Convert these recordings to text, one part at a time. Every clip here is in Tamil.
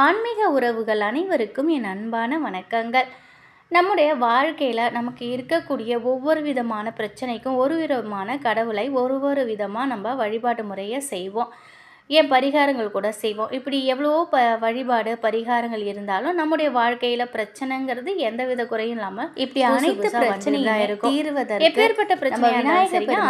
ஆன்மீக உறவுகள் அனைவருக்கும் என் அன்பான வணக்கங்கள். நம்முடைய வாழ்க்கையில் நமக்கு இருக்கக்கூடிய ஒவ்வொரு விதமான பிரச்சனைக்கும் ஒரு விதமான கடவுளை ஒரு விதமாக நம்ம வழிபாட்டு முறையை செய்வோம். ஏன் பரிகாரங்கள் கூட செய்வோம். இப்படி எவ்வளவோ வழிபாடு பரிகாரங்கள் இருந்தாலும் நம்முடைய வாழ்க்கையில் பிரச்சனைங்கிறது எந்தவித குறையும் இல்லாமல் இப்படி அனைத்து பிரச்சனையும் தீர்வதற்கு எப்பேற்பட்ட பிரச்சனை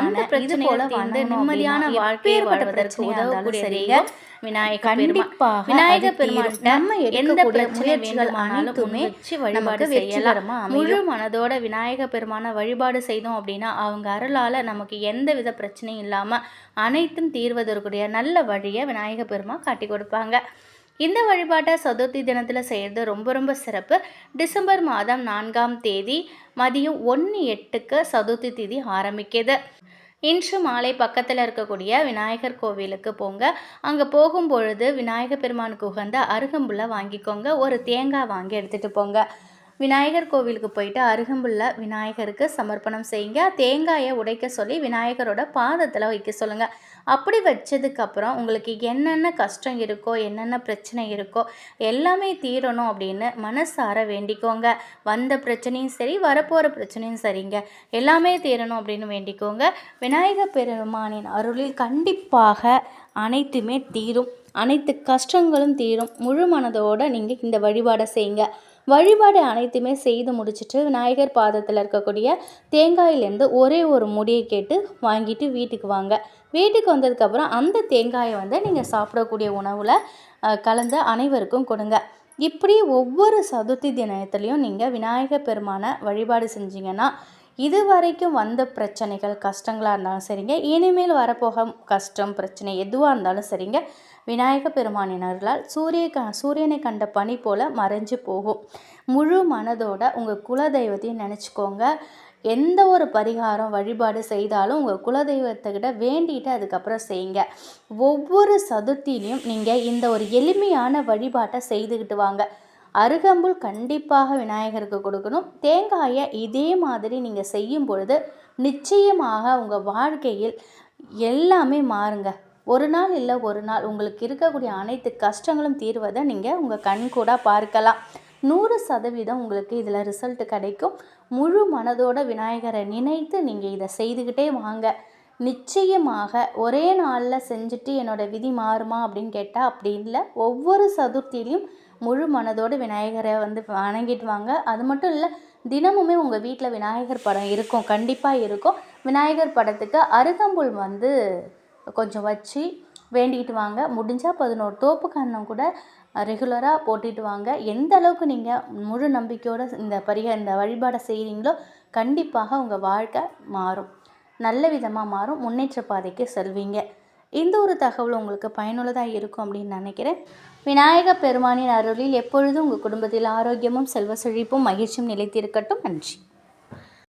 அந்த பிரச்சனை போல வந்து நிம்மதியான வாழ்க்கையை வாழ்வதற்கு உதவக்கூடிய விநாயகர் பெருமான் நம்ம எந்த முயற்சிகள் ஆனாலுமே வழிபாடு செய்யலாம். முழு மனதோட விநாயகர் பெருமான வழிபாடு செய்தோம் அப்படின்னா அவங்க அருளால் நமக்கு எந்த வித பிரச்சனையும் இல்லாமல் அனைத்தும் தீர்வதற்குரிய நல்ல வழியை விநாயகர் பெருமான் காட்டி கொடுப்பாங்க. இந்த வழிபாட்டை சதுர்த்தி தினத்தில் செய்கிறது ரொம்ப சிறப்பு. டிசம்பர் மாதம் 4ஆம் தேதி மதியம் 1:08 சதுர்த்தி திதி ஆரம்பிக்குது. இன்று மாலை பக்கத்தில் இருக்கக்கூடிய விநாயகர் கோவிலுக்கு போங்க. அங்கே போகும்பொழுது விநாயகர் பெருமானுக்கு உகந்த அருகம்புல்லை வாங்கிக்கோங்க. ஒரு தேங்காய் வாங்கி எடுத்துகிட்டு போங்க. விநாயகர் கோவிலுக்கு போயிட்டு அருகம்புல்லை விநாயகருக்கு சமர்ப்பணம் செய்யுங்க. தேங்காயை உடைக்க சொல்லி விநாயகரோட பாதத்தில் வைக்க சொல்லுங்கள். அப்படி வச்சதுக்கப்புறம் உங்களுக்கு என்னென்ன கஷ்டம் இருக்கோ என்னென்ன பிரச்சனை இருக்கோ எல்லாமே தீரணும் அப்படின்னு மனசார வேண்டிக்கோங்க. வந்த பிரச்சனையும் சரி வரப்போகிற பிரச்சனையும் சரிங்க எல்லாமே தீரணும் அப்படின்னு வேண்டிக்கோங்க. விநாயகர் பெருமானின் அருளில் கண்டிப்பாக அனைத்துமே தீரும். அனைத்து கஷ்டங்களும் தீரும். முழு மனதோடு நீங்கள் இந்த வழிபாடை செய்யுங்க. வழிபாடு அனைத்துமே செய்து முடிச்சுட்டு விநாயகர் பாதத்தில் இருக்கக்கூடிய தேங்காயிலேருந்து ஒரே ஒரு முடியை கேட்டு வாங்கிட்டு வீட்டுக்கு வாங்க. வீட்டுக்கு வந்ததுக்கப்புறம் அந்த தேங்காயை வந்து நீங்கள் சாப்பிடக்கூடிய உணவில் கலந்து அனைவருக்கும் கொடுங்க. இப்படி ஒவ்வொரு சதுர்த்தி தினத்துலேயும் நீங்கள் விநாயகர் பெருமானை வழிபாடு செஞ்சீங்கன்னா இது வரைக்கும் வந்த பிரச்சனைகள் கஷ்டங்களாக இருந்தாலும் சரிங்க, இனிமேல் வரப்போக கஷ்டம் பிரச்சனை எதுவாக இருந்தாலும் சரிங்க, விநாயகர் பெருமானின் அருளால் சூரியனை கண்ட பனி போல் மறைஞ்சு போகும். முழு மனதோட உங்கள் குலதெய்வத்தையும் நினச்சிக்கோங்க. எந்த ஒரு பரிகாரம் வழிபாடு செய்தாலும் உங்கள் குலதெய்வத்தைக்கிட்ட வேண்டிட்டு அதுக்கப்புறம் செய்யுங்க. ஒவ்வொரு சதுர்த்திலையும் நீங்கள் இந்த ஒரு எளிமையான வழிபாட்டை செய்துக்கிட்டு வாங்க. அருகம்புல் கண்டிப்பாக விநாயகருக்கு கொடுக்கணும். தேங்காயை இதே மாதிரி நீங்கள் செய்யும் பொழுது நிச்சயமாக உங்கள் வாழ்க்கையில் எல்லாமே மாறுங்க. ஒரு நாள் இல்லை ஒரு நாள் உங்களுக்கு இருக்கக்கூடிய அனைத்து கஷ்டங்களும் தீர்வதை நீங்கள் உங்கள் கண் கூட பார்க்கலாம். 100% உங்களுக்கு இதில் ரிசல்ட் கிடைக்கும். முழு மனதோட விநாயகரை நினைத்து நீங்கள் இதை செய்துக்கிட்டே வாங்க. நிச்சயமாக ஒரே நாளில் செஞ்சுட்டு என்னோடய விதி மாறுமா அப்படின்னு கேட்டால் அப்படி இல்லை. ஒவ்வொரு சதுர்த்திலையும் முழு மனதோடு விநாயகரை வந்து வணங்கிட்டு வாங்க. அது மட்டும் இல்லை, தினமுமே உங்கள் வீட்டில் விநாயகர் படம் இருக்கும், கண்டிப்பாக இருக்கும். விநாயகர் படத்துக்கு அருகம்புல் வந்து கொஞ்சம் வச்சு வேண்டிக்கிட்டு வாங்க. முடிஞ்சால் 11 தோப்பு கன்னம் கூட ரெகுலராக போட்டுட்டு வாங்க. எந்த அளவுக்கு நீங்கள் முழு நம்பிக்கையோடு இந்த வழிபாடை செய்கிறீங்களோ கண்டிப்பாக உங்கள் வாழ்க்கை மாறும், நல்ல விதமாக மாறும், முன்னேற்ற பாதைக்கு செல்வீங்க. இந்த ஒரு தகவல் உங்களுக்கு பயனுள்ளதாக இருக்கும் அப்படின்னு நினைக்கிறேன். விநாயகர் பெருமானின் அருளில் எப்பொழுதும் உங்கள் குடும்பத்தில் ஆரோக்கியமும் செல்வ செழிப்பும் மகிழ்ச்சியும் நிலைத்திருக்கட்டும். நன்றி.